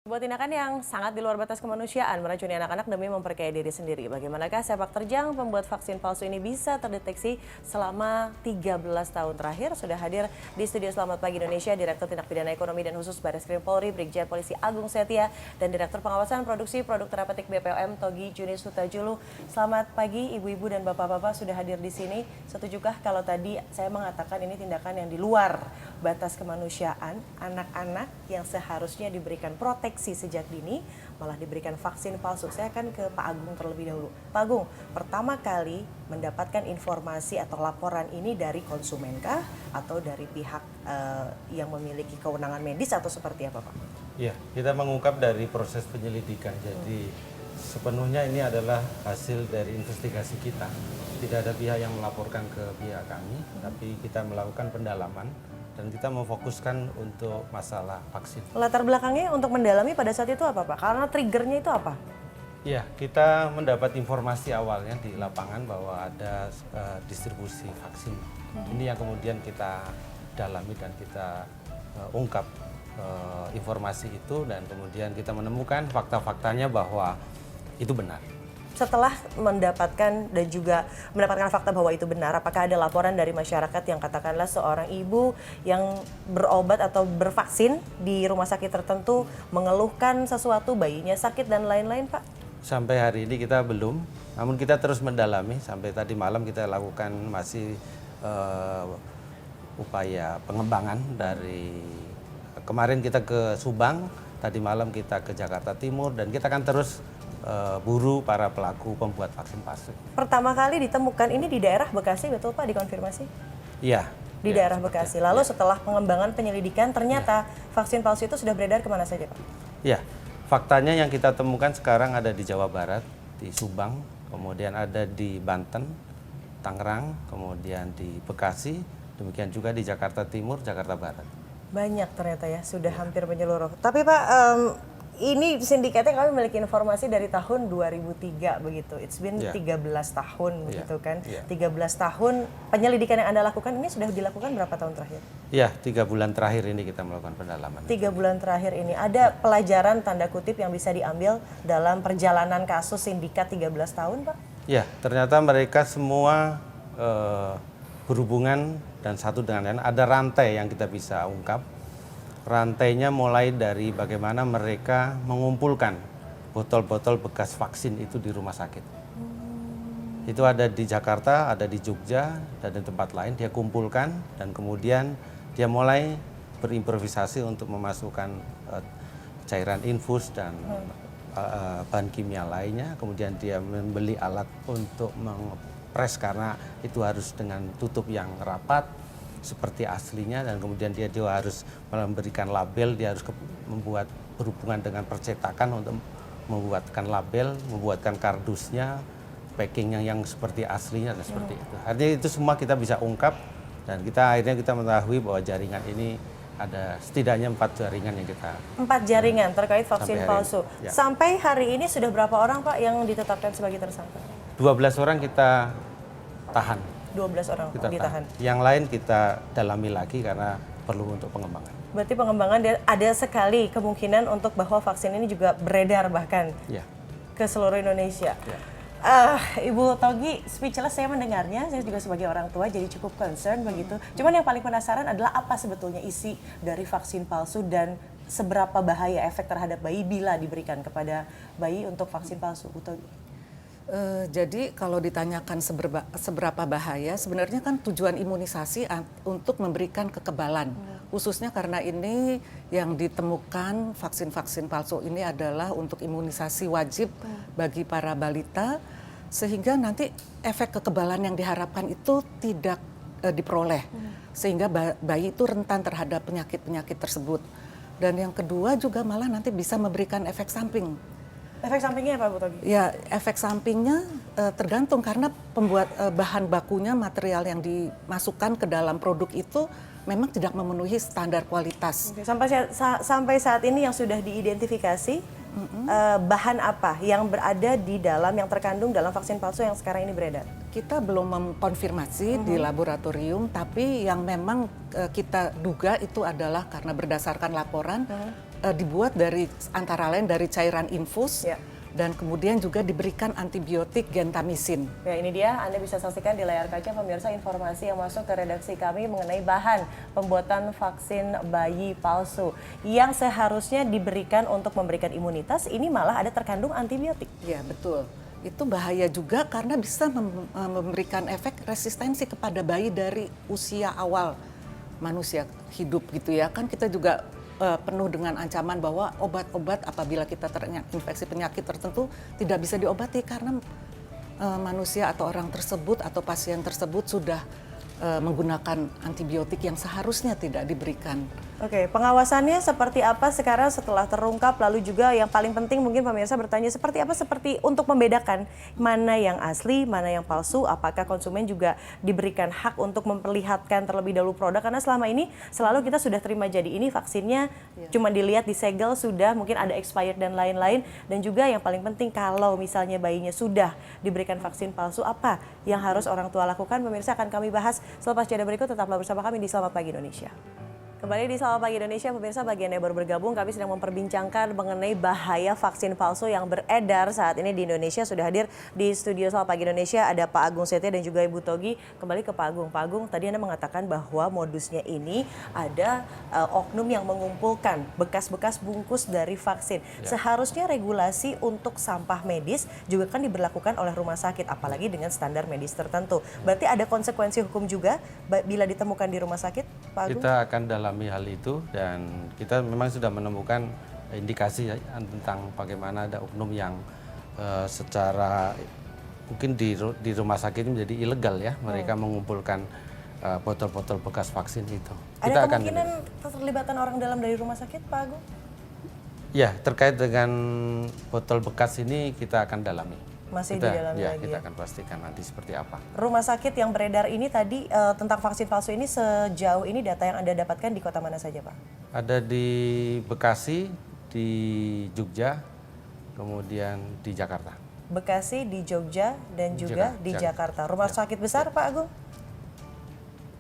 Sebuah tindakan yang sangat di luar batas kemanusiaan, meracuni anak-anak demi memperkaya diri sendiri. Bagaimanakah sepak terjang pembuat vaksin palsu ini bisa terdeteksi selama 13 tahun terakhir? Sudah hadir di studio Selamat Pagi Indonesia, Direktur Tindak Pidana Ekonomi dan Khusus Barreskrim Polri, Brigjen Polisi Agung Setia, dan Direktur Pengawasan Produksi Produk Terapeutik BPOM, Togi Junis Hutajulu. Selamat pagi ibu-ibu dan bapak-bapak sudah hadir di sini. Setujukah kalau tadi saya mengatakan ini tindakan yang di luar batas kemanusiaan, anak-anak yang seharusnya diberikan proteksi sejak dini malah diberikan vaksin palsu. Saya akan ke Pak Agung terlebih dahulu. Pak Agung, pertama kali mendapatkan informasi atau laporan ini dari konsumenkah atau dari pihak yang memiliki kewenangan medis atau seperti apa Pak? Ya, kita mengungkap dari proses penyelidikan. Jadi sepenuhnya ini adalah hasil dari investigasi kita. Tidak ada pihak yang melaporkan ke pihak kami, tapi kita melakukan pendalaman dan kita memfokuskan untuk masalah vaksin. Latar belakangnya untuk mendalami pada saat itu apa Pak? Karena triggernya itu apa? Ya, kita mendapat informasi awalnya di lapangan bahwa ada distribusi vaksin. Ini yang kemudian kita dalami dan kita ungkap informasi itu, dan kemudian kita menemukan fakta-faktanya bahwa itu benar. Setelah mendapatkan dan juga mendapatkan fakta bahwa itu benar, apakah ada laporan dari masyarakat yang katakanlah seorang ibu yang berobat atau bervaksin di rumah sakit tertentu mengeluhkan sesuatu, bayinya sakit dan lain-lain Pak? Sampai hari ini kita belum, namun kita terus mendalami. Sampai tadi malam kita lakukan masih upaya pengembangan dari kemarin kita ke Subang, tadi malam kita ke Jakarta Timur, dan kita akan terus buru para pelaku pembuat vaksin palsu. Pertama kali ditemukan ini di daerah Bekasi, betul Pak, dikonfirmasi? Iya. Di daerah Bekasi. Lalu setelah pengembangan penyelidikan ternyata vaksin palsu itu sudah beredar kemana saja Pak? Iya, faktanya yang kita temukan sekarang ada di Jawa Barat, di Subang, kemudian ada di Banten, Tangerang, kemudian di Bekasi, demikian juga di Jakarta Timur, Jakarta Barat. Banyak ternyata ya, sudah hampir menyeluruh. Tapi Pak, ini sindikatnya kami memiliki informasi dari tahun 2003 begitu. It's been 13 tahun begitu kan. 13 tahun penyelidikan yang Anda lakukan ini sudah dilakukan berapa tahun terakhir? Ya, 3 bulan terakhir ini kita melakukan pendalaman. 3 bulan terakhir ini ada pelajaran tanda kutip yang bisa diambil dalam perjalanan kasus sindikat 13 tahun Pak? Ya, ternyata mereka semua berhubungan dan satu dengan lain. Ada rantai yang kita bisa ungkap. Rantainya mulai dari bagaimana mereka mengumpulkan botol-botol bekas vaksin itu di rumah sakit. Itu ada di Jakarta, ada di Jogja, dan di tempat lain. Dia kumpulkan dan kemudian dia mulai berimprovisasi untuk memasukkan cairan infus dan bahan kimia lainnya. Kemudian dia membeli alat untuk mengepres karena itu harus dengan tutup yang rapat seperti aslinya, dan kemudian dia juga harus memberikan label, dia harus membuat berhubungan dengan percetakan untuk membuatkan label, membuatkan kardusnya, packingnya yang seperti aslinya dan seperti itu. Artinya itu semua kita bisa ungkap, dan akhirnya kita mengetahui bahwa jaringan ini ada setidaknya 4 jaringan yang kita 4 jaringan terkait vaksin palsu. Ya. Sampai hari ini sudah berapa orang Pak yang ditetapkan sebagai tersangka? 12 orang kita tahan. 12 orang Kita ditahan. Yang lain kita dalami lagi karena perlu untuk pengembangan. Berarti pengembangan ada sekali kemungkinan untuk bahwa vaksin ini juga beredar bahkan ke seluruh Indonesia. Ibu Togi, speechless saya mendengarnya, saya juga sebagai orang tua jadi cukup concern begitu. Cuman yang paling penasaran adalah apa sebetulnya isi dari vaksin palsu dan seberapa bahaya efek terhadap bayi bila diberikan kepada bayi untuk vaksin palsu, Bu Togi? Jadi kalau ditanyakan seberapa bahaya, sebenarnya kan tujuan imunisasi untuk memberikan kekebalan. Khususnya karena ini yang ditemukan vaksin-vaksin palsu ini adalah untuk imunisasi wajib bagi para balita, sehingga nanti efek kekebalan yang diharapkan itu tidak diperoleh. Sehingga bayi itu rentan terhadap penyakit-penyakit tersebut. Dan yang kedua juga malah nanti bisa memberikan efek samping. Efek sampingnya apa Bu Togi? Ya, efek sampingnya tergantung karena pembuat bahan bakunya, material yang dimasukkan ke dalam produk itu memang tidak memenuhi standar kualitas. Oke, sampai saat ini yang sudah diidentifikasi bahan apa yang berada di dalam, yang terkandung dalam vaksin palsu yang sekarang ini beredar? Kita belum mengkonfirmasi di laboratorium, tapi yang memang kita duga itu adalah karena berdasarkan laporan dibuat dari antara lain dari cairan infus. Ya. Dan kemudian juga diberikan antibiotik gentamisin. Ya, ini dia, Anda bisa saksikan di layar kaca pemirsa informasi yang masuk ke redaksi kami mengenai bahan pembuatan vaksin bayi palsu yang seharusnya diberikan untuk memberikan imunitas, ini malah ada terkandung antibiotik. Ya, betul. Itu bahaya juga karena bisa memberikan efek resistensi kepada bayi dari usia awal manusia hidup gitu ya. Kan kita juga penuh dengan ancaman bahwa obat-obat apabila kita terinfeksi penyakit tertentu tidak bisa diobati karena manusia atau orang tersebut atau pasien tersebut sudah menggunakan antibiotik yang seharusnya tidak diberikan. Oke, pengawasannya seperti apa sekarang setelah terungkap, lalu juga yang paling penting mungkin pemirsa bertanya seperti apa untuk membedakan mana yang asli, mana yang palsu, apakah konsumen juga diberikan hak untuk memperlihatkan terlebih dahulu produk, karena selama ini selalu kita sudah terima jadi ini vaksinnya cuma dilihat disegel sudah, mungkin ada expired dan lain-lain, dan juga yang paling penting kalau misalnya bayinya sudah diberikan vaksin palsu, apa yang harus orang tua lakukan, pemirsa akan kami bahas selepas jeda berikut. Tetaplah bersama kami di Selamat Pagi Indonesia. Kembali di Selamat Pagi Indonesia, pemirsa, bagi Anda yang baru bergabung, kami sedang memperbincangkan mengenai bahaya vaksin palsu yang beredar saat ini di Indonesia. Sudah hadir di studio Selamat Pagi Indonesia ada Pak Agung Setia dan juga Ibu Togi. Kembali ke Pak Agung. Pak Agung, tadi Anda mengatakan bahwa modusnya ini ada oknum yang mengumpulkan bekas-bekas bungkus dari vaksin. Seharusnya regulasi untuk sampah medis juga kan diberlakukan oleh rumah sakit, apalagi dengan standar medis tertentu. Berarti ada konsekuensi hukum juga bila ditemukan di rumah sakit, Pak Agung? Kita akan dalami hal itu dan kita memang sudah menemukan indikasi tentang bagaimana ada oknum yang secara mungkin di rumah sakit menjadi ilegal ya, mereka mengumpulkan botol-botol bekas vaksin itu. Ada kemungkinan keterlibatan orang dalam dari rumah sakit, Pak Agung? Ya, terkait dengan botol bekas ini kita akan dalami. Masih didalami lagi kita akan pastikan nanti seperti apa. Rumah sakit yang beredar ini tadi tentang vaksin palsu ini sejauh ini data yang Anda dapatkan di kota mana saja, Pak? Ada di Bekasi, di Jogja, kemudian di Jakarta. Bekasi, di Jogja, dan juga di Jakarta. Rumah sakit besar, Pak Agung?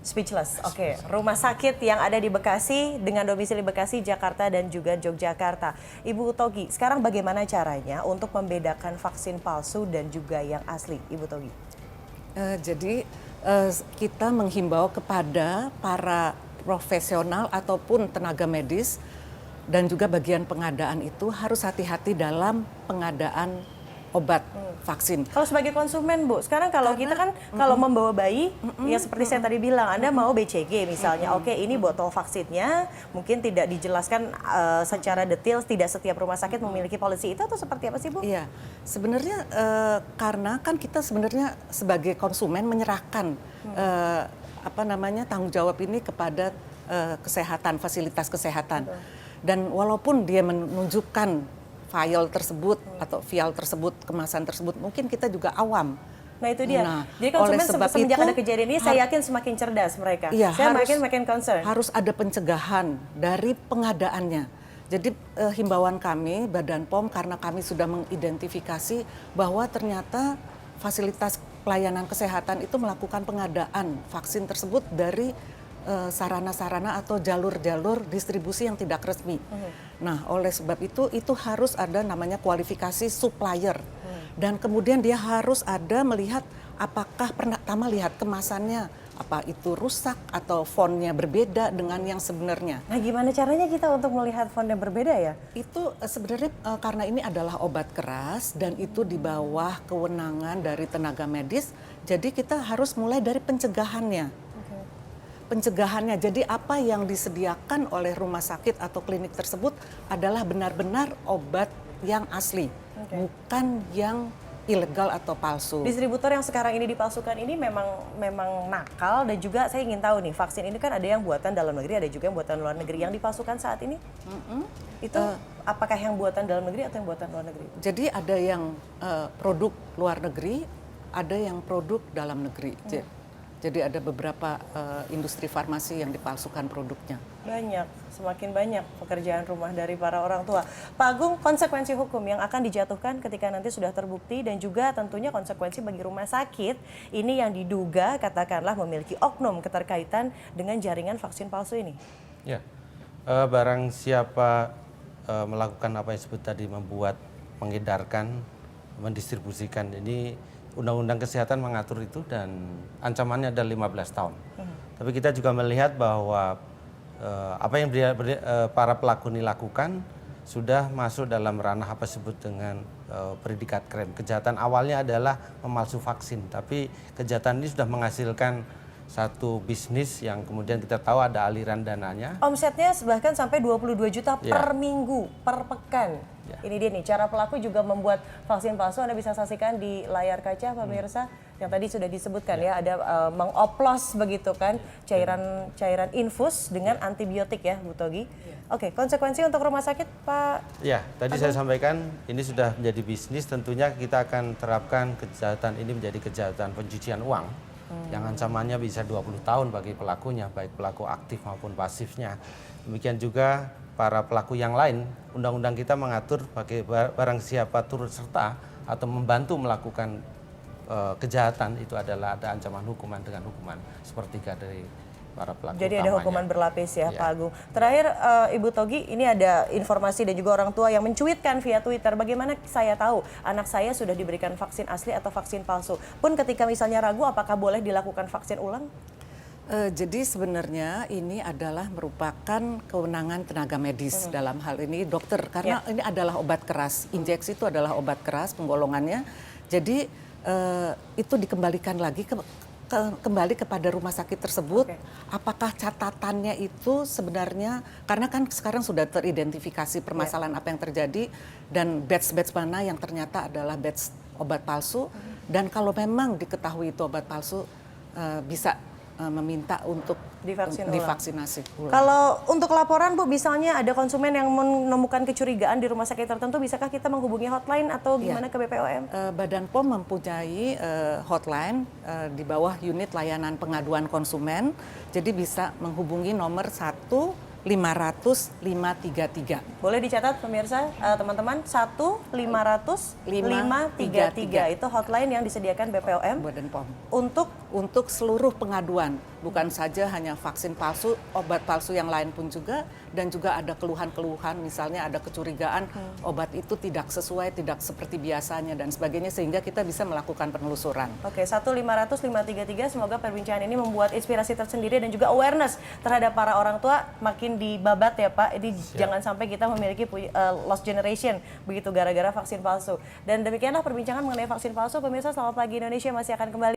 Speechless. Oke, rumah sakit yang ada di Bekasi dengan domisili Bekasi, Jakarta, dan juga Yogyakarta. Ibu Togi, sekarang bagaimana caranya untuk membedakan vaksin palsu dan juga yang asli, Ibu Togi? Jadi kita menghimbau kepada para profesional ataupun tenaga medis dan juga bagian pengadaan itu harus hati-hati dalam pengadaan obat vaksin. Kalau sebagai konsumen, Bu, sekarang kalau kita kan kalau membawa bayi, ya seperti saya tadi bilang, Anda mau BCG misalnya, oke ini botol vaksinnya mungkin tidak dijelaskan secara detail, tidak setiap rumah sakit memiliki polisi itu atau seperti apa sih, Bu? Iya, sebenarnya karena kan kita sebenarnya sebagai konsumen menyerahkan tanggung jawab ini kepada kesehatan, fasilitas kesehatan. Dan walaupun dia menunjukkan file tersebut atau vial tersebut, kemasan tersebut, mungkin kita juga awam. Nah itu dia. Nah, jadi konsumen semenjak itu, ada kejadian ini, saya yakin semakin cerdas mereka. Iya, saya makin concern. Harus ada pencegahan dari pengadaannya. Jadi himbauan kami, Badan POM, karena kami sudah mengidentifikasi bahwa ternyata fasilitas pelayanan kesehatan itu melakukan pengadaan vaksin tersebut dari sarana-sarana atau jalur-jalur distribusi yang tidak resmi. Nah, oleh sebab itu harus ada namanya kualifikasi supplier. Dan kemudian dia harus ada melihat apakah pertama lihat kemasannya, apa itu rusak atau fontnya berbeda dengan yang sebenarnya. Nah, gimana caranya kita untuk melihat font yang berbeda ya? Itu sebenarnya karena ini adalah obat keras dan itu di bawah kewenangan dari tenaga medis, jadi kita harus mulai dari pencegahannya. Pencegahannya, jadi apa yang disediakan oleh rumah sakit atau klinik tersebut adalah benar-benar obat yang asli, bukan yang ilegal atau palsu. Distributor yang sekarang ini dipalsukan ini memang nakal, dan juga saya ingin tahu nih, vaksin ini kan ada yang buatan dalam negeri, ada juga yang buatan luar negeri. Yang dipalsukan saat ini, itu apakah yang buatan dalam negeri atau yang buatan luar negeri? Jadi ada yang produk luar negeri, ada yang produk dalam negeri. Jadi ada beberapa industri farmasi yang dipalsukan produknya. Banyak, semakin banyak pekerjaan rumah dari para orang tua. Pak Agung, konsekuensi hukum yang akan dijatuhkan ketika nanti sudah terbukti, dan juga tentunya konsekuensi bagi rumah sakit ini yang diduga katakanlah memiliki oknum keterkaitan dengan jaringan vaksin palsu ini. Ya, barang siapa melakukan apa yang disebut tadi membuat, mengedarkan, mendistribusikan ini Undang-Undang Kesehatan mengatur itu dan ancamannya ada 15 tahun. Tapi kita juga melihat bahwa apa yang para pelaku ini lakukan sudah masuk dalam ranah apa disebut dengan predikat krim. Kejahatan awalnya adalah memalsu vaksin, tapi kejahatan ini sudah menghasilkan satu bisnis yang kemudian kita tahu ada aliran dananya. Omsetnya bahkan sampai 22 juta Ya. per minggu, per pekan. Ya. Ini dia nih, cara pelaku juga membuat vaksin palsu. Anda bisa saksikan di layar kaca pemirsa yang tadi sudah disebutkan ya, ada mengoplos begitu kan cairan infus dengan antibiotik ya, Bu Togi. Oke, konsekuensi untuk rumah sakit, Pak? Ya, tadi saya sampaikan ini sudah menjadi bisnis, tentunya kita akan terapkan kejahatan ini menjadi kejahatan pencucian uang. Yang ancamannya bisa 20 tahun bagi pelakunya, baik pelaku aktif maupun pasifnya. Demikian juga para pelaku yang lain, undang-undang kita mengatur bagi barang siapa turut serta atau membantu melakukan kejahatan itu adalah ada ancaman hukuman dengan hukuman sepertiga dari para pelaku Jadi ada utamanya. hukuman berlapis ya, Ya. Pak Agung. Terakhir, Ibu Togi, ini ada informasi dan juga orang tua yang mencuitkan via Twitter, bagaimana saya tahu anak saya sudah diberikan vaksin asli atau vaksin palsu. Pun ketika misalnya ragu, apakah boleh dilakukan vaksin ulang? Jadi sebenarnya ini adalah merupakan kewenangan tenaga medis dalam hal ini dokter, karena ini adalah obat keras, injeksi itu adalah obat keras penggolongannya. Jadi itu dikembalikan lagi kembali kepada rumah sakit tersebut. Apakah catatannya itu sebenarnya, karena kan sekarang sudah teridentifikasi permasalahan apa yang terjadi dan batch mana yang ternyata adalah batch obat palsu, dan kalau memang diketahui itu obat palsu bisa meminta untuk divaksinasi ulang. Kalau untuk laporan Bu, misalnya ada konsumen yang menemukan kecurigaan di rumah sakit tertentu, bisakah kita menghubungi hotline atau gimana ke BPOM? Badan POM mempunyai hotline di bawah unit layanan pengaduan konsumen, jadi bisa menghubungi nomor 1-500-533. Boleh dicatat pemirsa, teman-teman, 1-500-533. Itu hotline yang disediakan BPOM Badan POM. untuk Seluruh pengaduan, bukan saja hanya vaksin palsu, obat palsu yang lain pun juga, dan juga ada keluhan-keluhan, misalnya ada kecurigaan obat itu tidak sesuai, tidak seperti biasanya dan sebagainya, sehingga kita bisa melakukan penelusuran. Oke, 1-500-533. Semoga perbincangan ini membuat inspirasi tersendiri dan juga awareness terhadap para orang tua makin dibabat ya Pak. Ini jangan sampai kita memiliki lost generation begitu gara-gara vaksin palsu. Dan demikianlah perbincangan mengenai vaksin palsu. Pemirsa, Selamat Pagi Indonesia masih akan kembali.